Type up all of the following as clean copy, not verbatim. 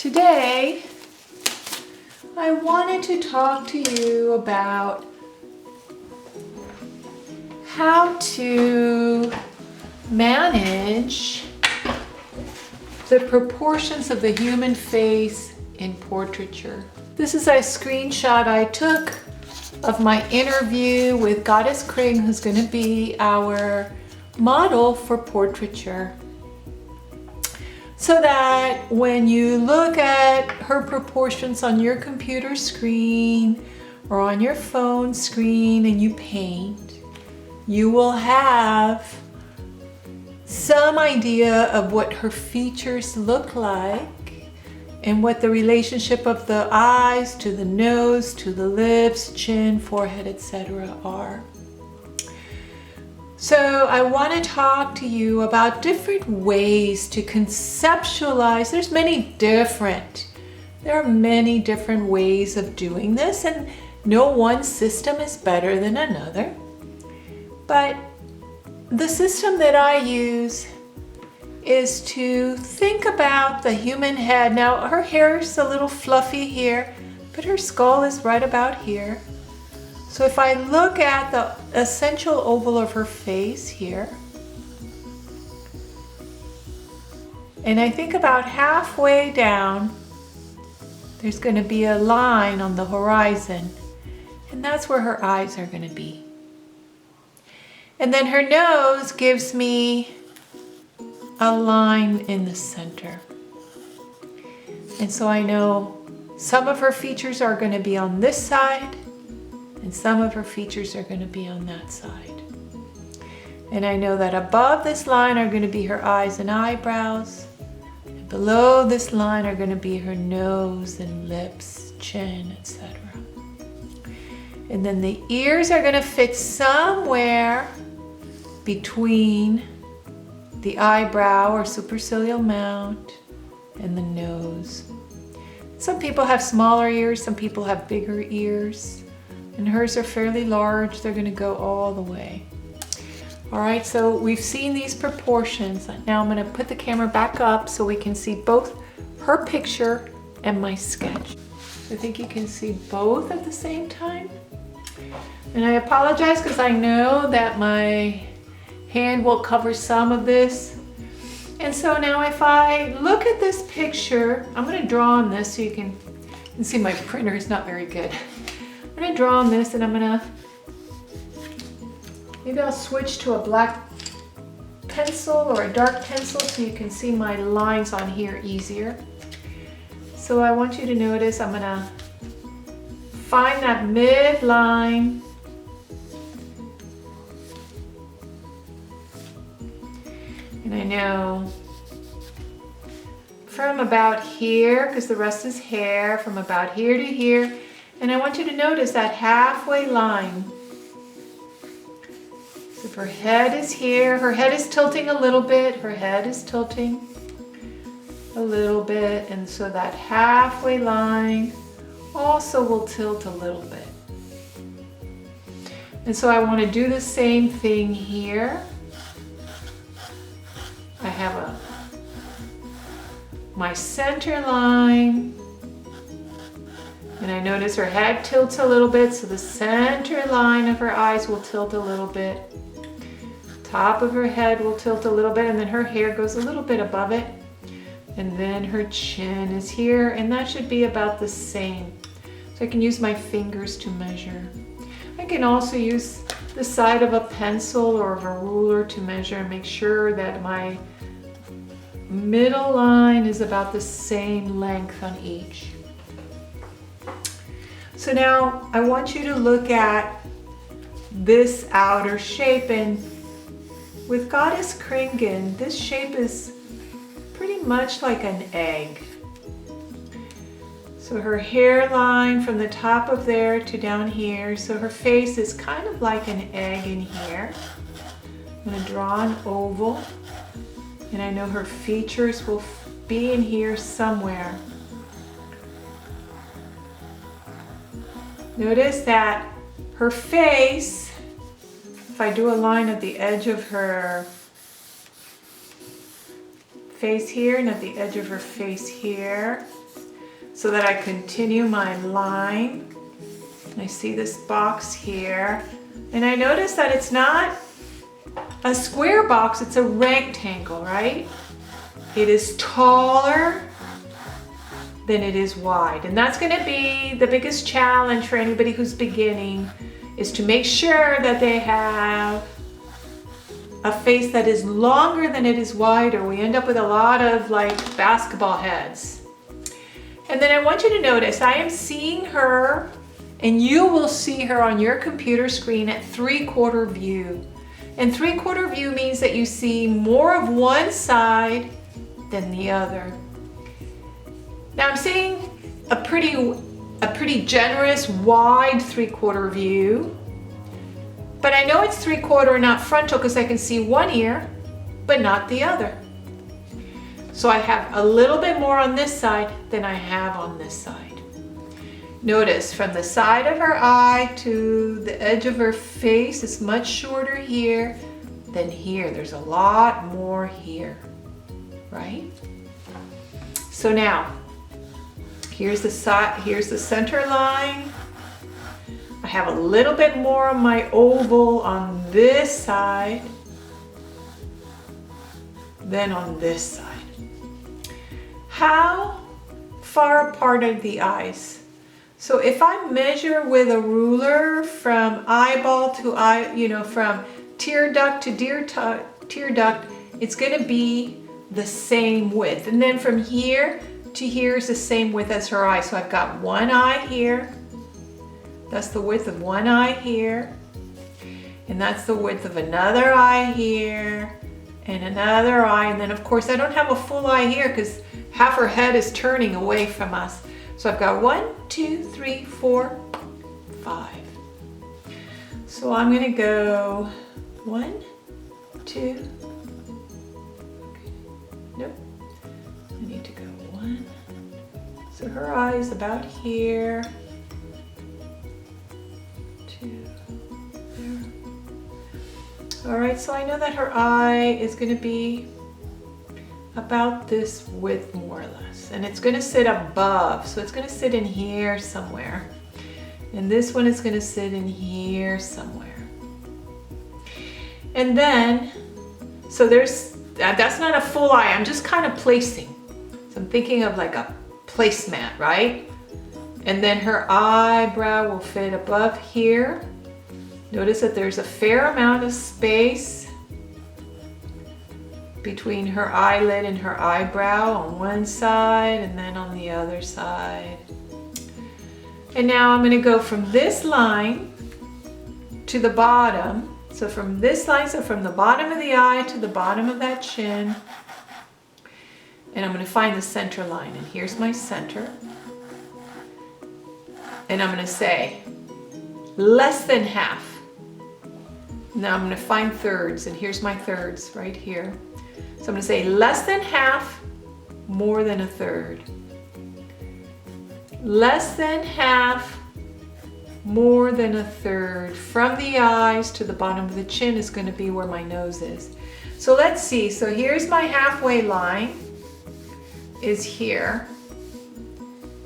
Today, I wanted to talk to you about how to manage the proportions of the human face in portraiture. This is a screenshot I took of my interview with Goddess Kring, who's going to be our model for portraiture. So that when you look at her proportions on your computer screen or on your phone screen and you paint, you will have some idea of what her features look like and what the relationship of the eyes to the nose, to the lips, chin, forehead, etc. are. So I want to talk to you about different ways to conceptualize. There are many different ways of doing this, and no one system is better than another. But the system that I use is to think about the human head. Now, her hair is a little fluffy here, but her skull is right about here. So if I look at the essential oval of her face here, and I think about halfway down, there's going to be a line on the horizon, and that's where her eyes are going to be. And then her nose gives me a line in the center. And so I know some of her features are going to be on this side, and some of her features are going to be on that side. And I know that above this line are going to be her eyes and eyebrows. And below this line are going to be her nose and lips, chin, etc. And then the ears are going to fit somewhere between the eyebrow or supercilial mount and the nose. Some people have smaller ears, some people have bigger ears. And hers are fairly large. They're going to go all the way. All right, so we've seen these proportions. Now I'm going to put the camera back up so we can see both her picture and my sketch. I think you can see both at the same time. And I apologize because I know that my hand will cover some of this. And so now if I look at this picture, I'm going to draw on this so you can see my printer is not very good. I'm going to draw on this, and maybe I'll switch to a black pencil or a dark pencil so you can see my lines on here easier. So I want you to notice I'm going to find that midline. And I know from about here, because the rest is hair, from about here to here. And I want you to notice that halfway line. So if her head is here, her head is tilting a little bit, her head is tilting a little bit, and so that halfway line also will tilt a little bit. And so I want to do the same thing here. I have my center line. And I notice her head tilts a little bit, so the center line of her eyes will tilt a little bit. Top of her head will tilt a little bit, and then her hair goes a little bit above it. And then her chin is here, and that should be about the same. So I can use my fingers to measure. I can also use the side of a pencil or of a ruler to measure and make sure that my middle line is about the same length on each. So now I want you to look at this outer shape, and with Goddess Kringen, this shape is pretty much like an egg. So her hairline from the top of there to down here, so her face is kind of like an egg in here. I'm going to draw an oval, and I know her features will be in here somewhere. Notice that her face, if I do a line at the edge of her face here and at the edge of her face here, so that I continue my line. And I see this box here. And I notice that it's not a square box, it's a rectangle, right? It is taller than it is wide. And that's gonna be the biggest challenge for anybody who's beginning, is to make sure that they have a face that is longer than it is wide, or we end up with a lot of like basketball heads. And then I want you to notice, I am seeing her, and you will see her on your computer screen at 3/4 view. And 3/4 view means that you see more of one side than the other. Now I'm seeing a pretty generous wide 3/4 view, but I know it's 3/4 not frontal because I can see one ear, but not the other. So I have a little bit more on this side than I have on this side. Notice from the side of her eye to the edge of her face, it's much shorter here than here. There's a lot more here, right? So now, here's the center line. I have a little bit more of my oval on this side than on this side. How far apart are the eyes? So if I measure with a ruler from eyeball to eye, from tear duct to tear duct, it's going to be the same width. And then from here to here is the same width as her eye. So I've got one eye here. That's the width of one eye here. And that's the width of another eye here. And another eye. And then of course I don't have a full eye here because half her head is turning away from us. So I've got 1, 2, 3, 4, 5. So I'm going to go 1, 2. Nope. I need to go 1. So her eye is about here. 2. There. All right, so I know that her eye is going to be about this width more or less, and it's going to sit above, so it's going to sit in here somewhere, and this one is going to sit in here somewhere. And then so that's not a full eye, I'm just kind of placing, so I'm thinking of like a placemat, right? And then her eyebrow will fit above here. Notice that there's a fair amount of space between her eyelid and her eyebrow on one side and then on the other side. And now I'm going to go from this line to the bottom. So from this line, so from the bottom of the eye to the bottom of that chin. And I'm going to find the center line. And here's my center. And I'm going to say less than half. Now I'm going to find thirds, and here's my thirds right here. So I'm going to say less than half, more than a third. Less than half, more than a third. From the eyes to the bottom of the chin is going to be where my nose is. So let's see. So here's my halfway line is here.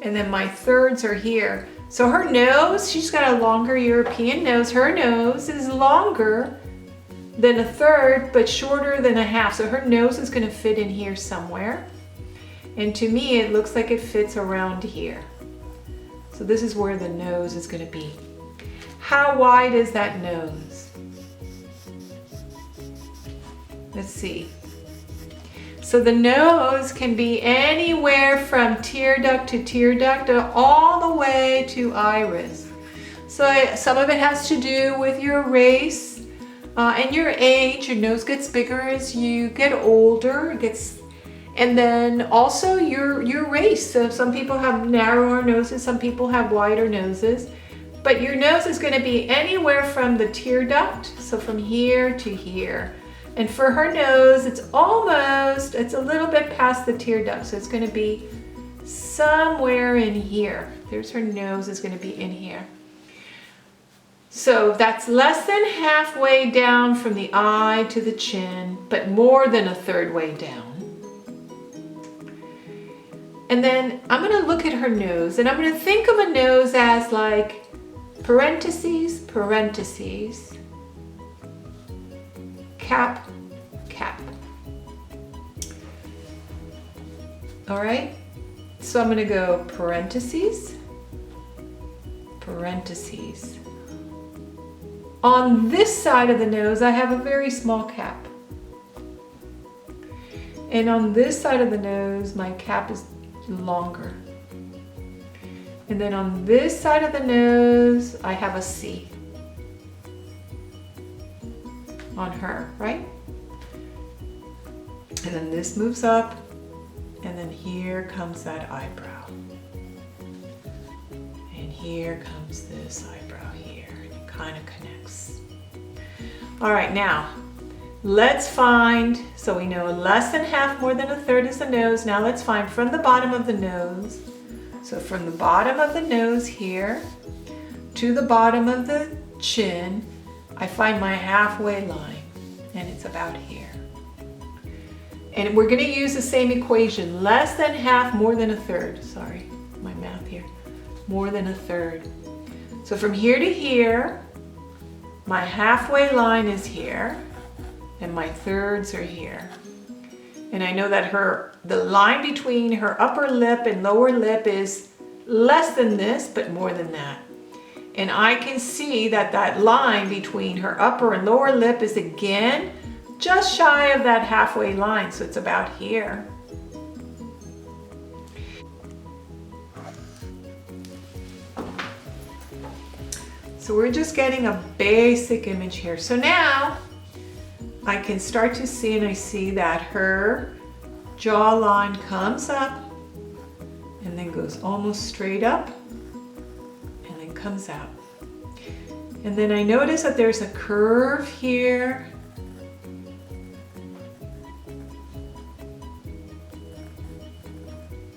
And then my thirds are here. So her nose, she's got a longer European nose. Her nose is longer than a third, but shorter than a half. So her nose is going to fit in here somewhere. And to me, it looks like it fits around here. So this is where the nose is going to be. How wide is that nose? Let's see. So the nose can be anywhere from tear duct to tear duct all the way to iris. So some of it has to do with your race. And your age. Your nose gets bigger as you get older. And then also your race. So some people have narrower noses, some people have wider noses. But your nose is going to be anywhere from the tear duct, so from here to here. And for her nose, it's a little bit past the tear duct, so it's going to be somewhere in here. There's her nose, is going to be in here. So that's less than halfway down from the eye to the chin, but more than a third way down. And then I'm gonna look at her nose, and I'm gonna think of a nose as like parentheses, parentheses, cap, cap. All right, so I'm gonna go parentheses, parentheses. On this side of the nose, I have a very small cap. And on this side of the nose, my cap is longer. And then on this side of the nose, I have a C on her, right? And then this moves up, and then here comes that eyebrow. And here comes this eyebrow here, and it kind of connects. All right, now, let's find, so we know less than half, more than a third is the nose. Now let's find from the bottom of the nose. So from the bottom of the nose here to the bottom of the chin, I find my halfway line, and it's about here. And we're gonna use the same equation, less than half, more than a third. Sorry, my math here, more than a third. So from here to here, my halfway line is here, and my thirds are here. And I know that the line between her upper lip and lower lip is less than this, but more than that. And I can see that that line between her upper and lower lip is again just shy of that halfway line, so it's about here. So we're just getting a basic image here. So now I can start to see, and I see that her jawline comes up and then goes almost straight up and then comes out. And then I notice that there's a curve here.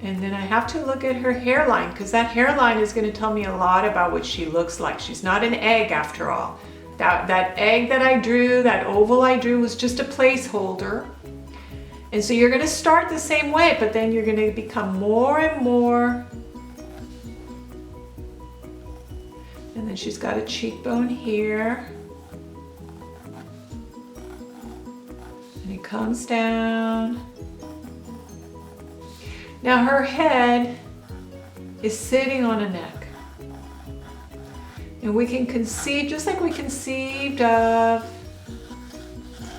And then I have to look at her hairline, because that hairline is going to tell me a lot about what she looks like. She's not an egg after all. That egg that I drew, that oval I drew, was just a placeholder. And so you're going to start the same way, but then you're going to become more and more. And then she's got a cheekbone here. And it comes down. Now her head is sitting on a neck. And we can conceive, just like we conceived of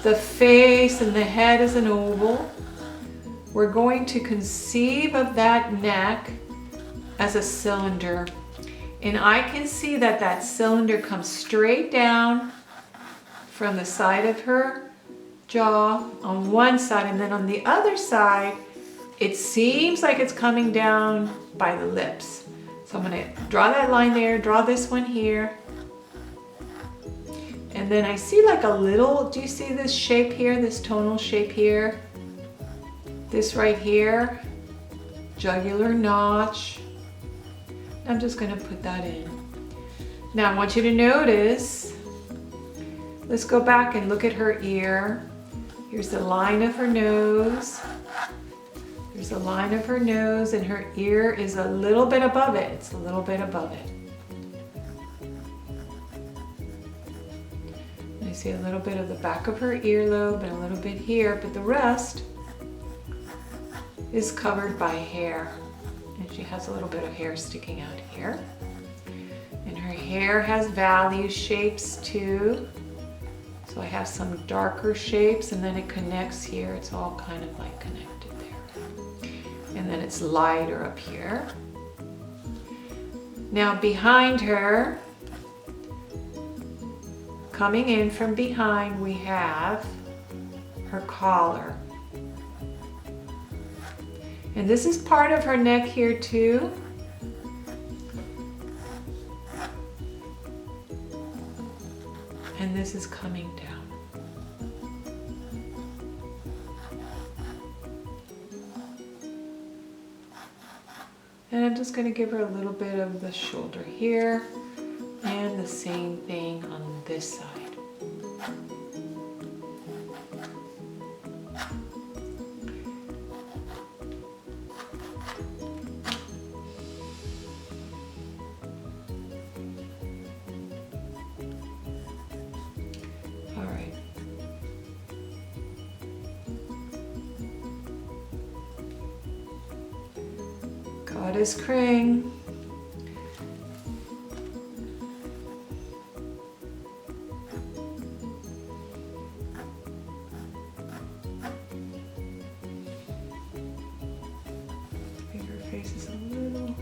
the face and the head as an oval, we're going to conceive of that neck as a cylinder. And I can see that that cylinder comes straight down from the side of her jaw on one side, and then on the other side, it seems like it's coming down by the lips. So I'm going to draw that line there, draw this one here. And then I see like a little, do you see this shape here, this tonal shape here? This right here, jugular notch. I'm just going to put that in. Now I want you to notice, let's go back and look at her ear. Here's the line of her nose. There's a line of her nose, and her ear is a little bit above it. It's a little bit above it. And I see a little bit of the back of her earlobe and a little bit here, but the rest is covered by hair. And she has a little bit of hair sticking out here. And her hair has value shapes too. So I have some darker shapes, and then it connects here. It's all kind of like connected. And then it's lighter up here. Now behind her, coming in from behind, we have her collar. And this is part of her neck here too. And this is coming down. And I'm just going to give her a little bit of the shoulder here, and the same thing on this side. Goddess Kring. Her face is a little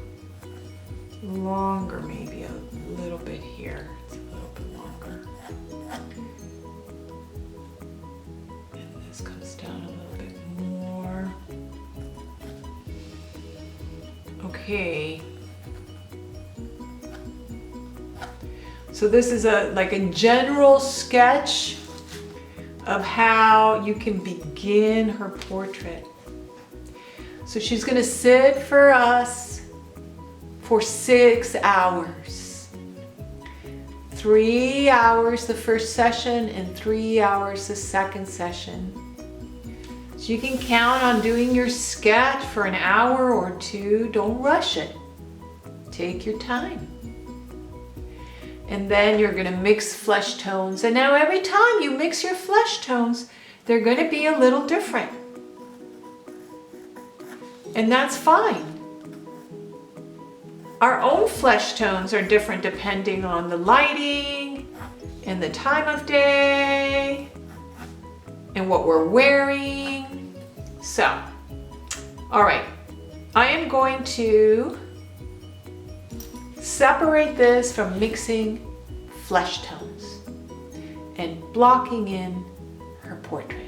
longer, maybe a little bit here. It's a little bit longer. And this comes down a little bit more. Okay. So this is like a general sketch of how you can begin her portrait. So she's going to sit for us for 6 hours. 3 hours the first session and 3 hours the second session. So you can count on doing your sketch for an hour or two. Don't rush it. Take your time. And then you're going to mix flesh tones. And now every time you mix your flesh tones, they're going to be a little different. And that's fine. Our own flesh tones are different depending on the lighting and the time of day and what we're wearing. So, all right, I am going to separate this from mixing flesh tones and blocking in her portrait.